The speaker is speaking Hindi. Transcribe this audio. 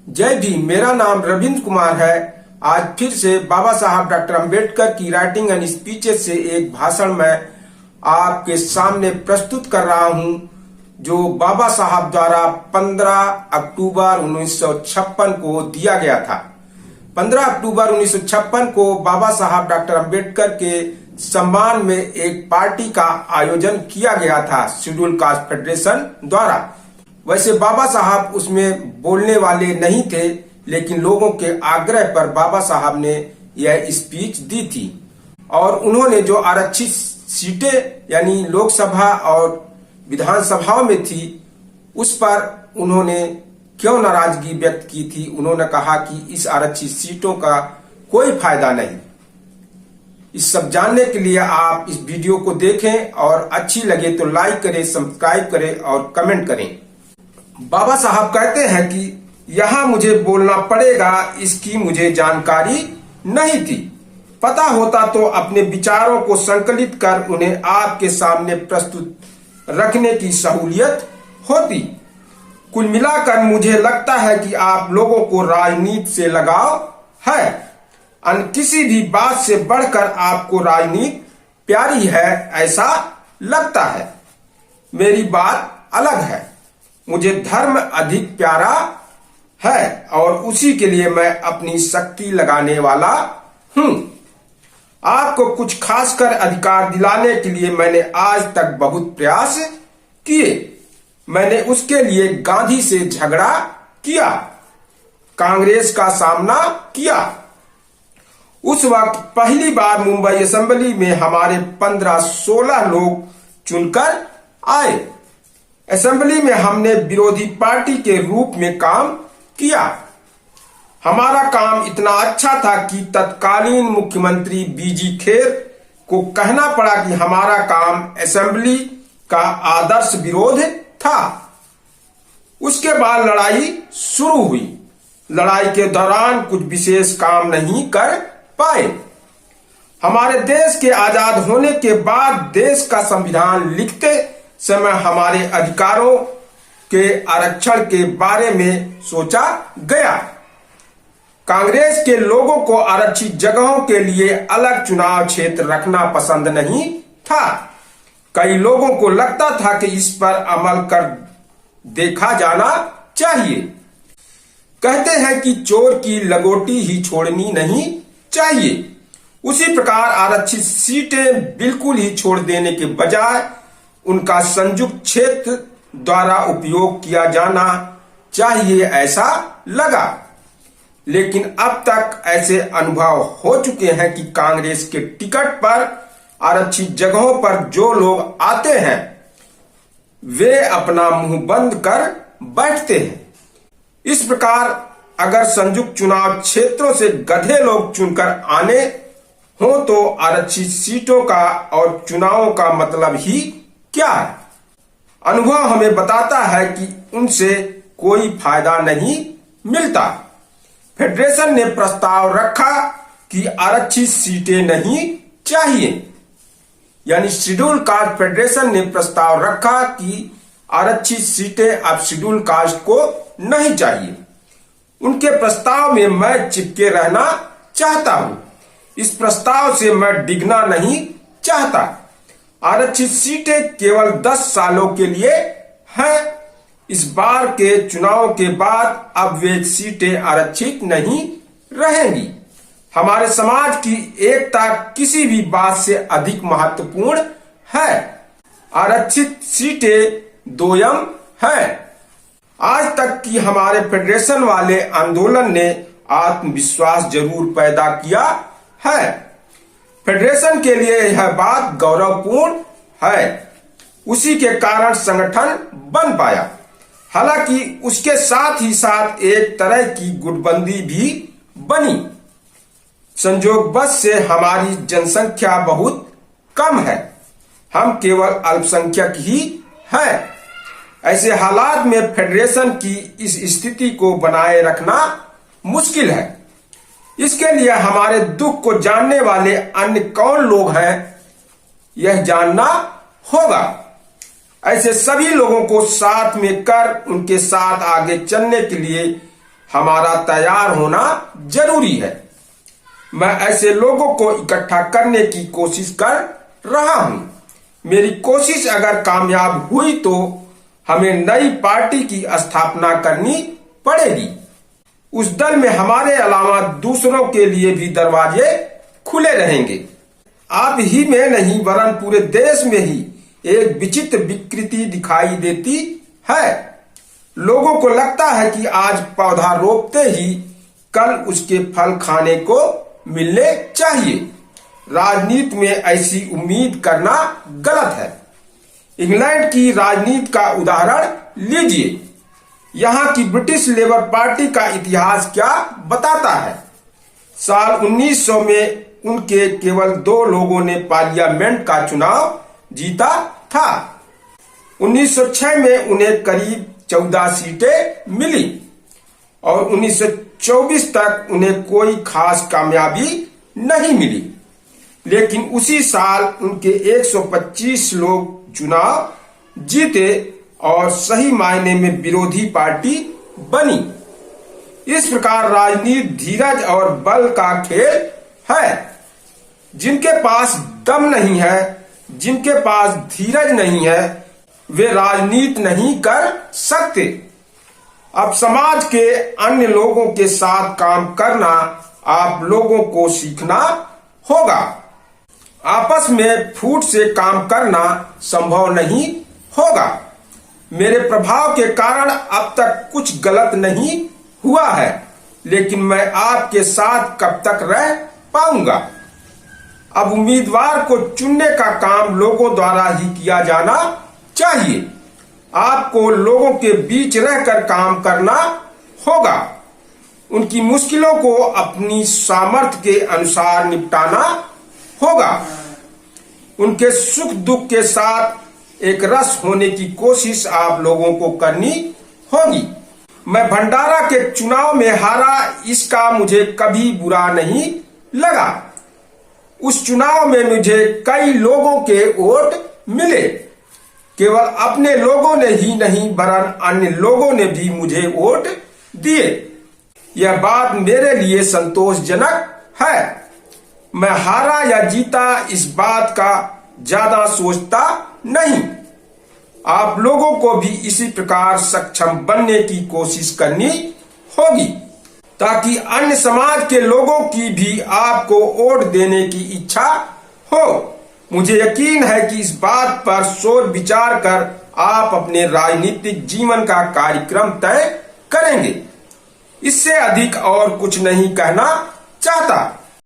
जय भीम। मेरा नाम रविंद्र कुमार है। आज फिर से बाबा साहब डॉक्टर अंबेडकर की राइटिंग एंड स्पीचेस से एक भाषण मैं आपके सामने प्रस्तुत कर रहा हूं, जो बाबा साहब द्वारा 15 अक्टूबर 1956 को दिया गया था। 15 अक्टूबर 1956 को बाबा साहब डॉक्टर अंबेडकर के सम्मान में एक पार्टी का आयोजन किया गया था शेड्यूल कास्ट फेडरेशन द्वारा। वैसे बाबा साहब उसमें बोलने वाले नहीं थे, लेकिन लोगों के आग्रह पर बाबा साहब ने यह स्पीच दी थी और उन्होंने जो आरक्षित सीटें यानी लोकसभा और विधानसभाओं में थी, उस पर उन्होंने क्यों नाराजगी व्यक्त की थी। उन्होंने कहा कि इस आरक्षित सीटों का कोई फायदा नहीं। इस सब जानने के लिए आप इस वीडियो को देखें और अच्छी लगे तो लाइक करें, सब्सक्राइब करें और कमेंट करें। बाबा साहब कहते हैं कि यहाँ मुझे बोलना पड़ेगा, इसकी मुझे जानकारी नहीं थी। पता होता तो अपने विचारों को संकलित कर उन्हें आपके सामने प्रस्तुत रखने की सहूलियत होती। कुल मिलाकर मुझे लगता है कि आप लोगों को राजनीति से लगाव है। अन्य किसी भी बात से बढ़कर आपको राजनीति प्यारी है, ऐसा लगता है। मेरी बात अलग है। मुझे धर्म अधिक प्यारा है और उसी के लिए मैं अपनी शक्ति लगाने वाला हूं। आपको कुछ खासकर अधिकार दिलाने के लिए मैंने आज तक बहुत प्रयास किए। मैंने उसके लिए गांधी से झगड़ा किया, कांग्रेस का सामना किया। उस वक्त पहली बार मुंबई असेंबली में हमारे 15-16 लोग चुनकर आए। असेंबली में हमने विरोधी पार्टी के रूप में काम किया। हमारा काम इतना अच्छा था कि तत्कालीन मुख्यमंत्री बीजी खेर को कहना पड़ा कि हमारा काम असेंबली का आदर्श विरोध था। उसके बाद लड़ाई शुरू हुई। लड़ाई के दौरान कुछ विशेष काम नहीं कर पाए। हमारे देश के आजाद होने के बाद देश का संविधान लिखते समय हमारे अधिकारों के आरक्षण के बारे में सोचा गया। कांग्रेस के लोगों को आरक्षित जगहों के लिए अलग चुनाव क्षेत्र रखना पसंद नहीं था। कई लोगों को लगता था कि इस पर अमल कर देखा जाना चाहिए। कहते हैं कि चोर की लंगोटी ही छोड़नी नहीं चाहिए। उसी प्रकार आरक्षित सीटें बिल्कुल ही छोड़ देने के बजाय उनका संयुक्त क्षेत्र द्वारा उपयोग किया जाना चाहिए, ऐसा लगा। लेकिन अब तक ऐसे अनुभव हो चुके हैं कि कांग्रेस के टिकट पर आरक्षित जगहों पर जो लोग आते हैं वे अपना मुंह बंद कर बैठते हैं। इस प्रकार अगर संयुक्त चुनाव क्षेत्रों से गधे लोग चुनकर आने हो तो आरक्षित सीटों का और चुनावों का मतलब ही क्या है। अनुभव हमें बताता है कि उनसे कोई फायदा नहीं मिलता। फेडरेशन ने प्रस्ताव रखा कि आरक्षित सीटें नहीं चाहिए, यानी शेड्यूल कास्ट फेडरेशन ने प्रस्ताव रखा कि आरक्षित सीटें अब शेड्यूल कास्ट को नहीं चाहिए। उनके प्रस्ताव में मैं चिपके रहना चाहता हूं। इस प्रस्ताव से मैं डिगना नहीं चाहता। आरक्षित सीटें केवल 10 सालों के लिए हैं। इस बार के चुनाव के बाद अब वे सीटें आरक्षित नहीं रहेंगी। हमारे समाज की एकता किसी भी बात से अधिक महत्वपूर्ण है। आरक्षित सीटें दोयम है। आज तक की हमारे फेडरेशन वाले आंदोलन ने आत्मविश्वास जरूर पैदा किया है। फेडरेशन के लिए यह बात गौरवपूर्ण है। उसी के कारण संगठन बन पाया। हालांकि उसके साथ ही साथ एक तरह की गुटबंदी भी बनी। संयोगवश से हमारी जनसंख्या बहुत कम है। हम केवल अल्पसंख्यक ही हैं। ऐसे हालात में फेडरेशन की इस स्थिति को बनाए रखना मुश्किल है। इसके लिए हमारे दुख को जानने वाले अन्य कौन लोग हैं, यह जानना होगा। ऐसे सभी लोगों को साथ में कर उनके साथ आगे चलने के लिए हमारा तैयार होना जरूरी है। मैं ऐसे लोगों को इकट्ठा करने की कोशिश कर रहा हूं। मेरी कोशिश अगर कामयाब हुई तो हमें नई पार्टी की स्थापना करनी पड़ेगी। उस दल में हमारे अलावा दूसरों के लिए भी दरवाजे खुले रहेंगे। आप ही में नहीं वरन पूरे देश में ही एक विचित्र विकृति दिखाई देती है। लोगों को लगता है कि आज पौधा रोपते ही कल उसके फल खाने को मिलने चाहिए। राजनीति में ऐसी उम्मीद करना गलत है। इंग्लैंड की राजनीति का उदाहरण लीजिए। यहाँ की ब्रिटिश लेबर पार्टी का इतिहास क्या बताता है। साल 1900 में उनके केवल 2 लोगों ने पार्लियामेंट का चुनाव जीता था। 1906 में उन्हें करीब 14 सीटें मिली और 1924 तक उन्हें कोई खास कामयाबी नहीं मिली। लेकिन उसी साल उनके 125 लोग चुनाव जीते और सही मायने में विरोधी पार्टी बनी। इस प्रकार राजनीति धीरज और बल का खेल है। जिनके पास दम नहीं है, जिनके पास धीरज नहीं है, वे राजनीति नहीं कर सकते। अब समाज के अन्य लोगों के साथ काम करना आप लोगों को सीखना होगा। आपस में फूट से काम करना संभव नहीं होगा। मेरे प्रभाव के कारण अब तक कुछ गलत नहीं हुआ है, लेकिन मैं आपके साथ कब तक रह पाऊंगा। अब उम्मीदवार को चुनने का काम लोगों द्वारा ही किया जाना चाहिए। आपको लोगों के बीच रहकर काम करना होगा। उनकी मुश्किलों को अपनी सामर्थ्य के अनुसार निपटाना होगा। उनके सुख दुख के साथ एक रस होने की कोशिश आप लोगों को करनी होगी। मैं भंडारा के चुनाव में हारा, इसका मुझे कभी बुरा नहीं लगा। उस चुनाव में मुझे कई लोगों के वोट मिले। केवल अपने लोगों ने ही नहीं वरन अन्य लोगों ने भी मुझे वोट दिए। यह बात मेरे लिए संतोषजनक है। मैं हारा या जीता इस बात का ज्यादा सोचता नहीं। आप लोगों को भी इसी प्रकार सक्षम बनने की कोशिश करनी होगी ताकि अन्य समाज के लोगों की भी आपको वोट देने की इच्छा हो। मुझे यकीन है कि इस बात पर सोच विचार कर आप अपने राजनीतिक जीवन का कार्यक्रम तय करेंगे। इससे अधिक और कुछ नहीं कहना चाहता।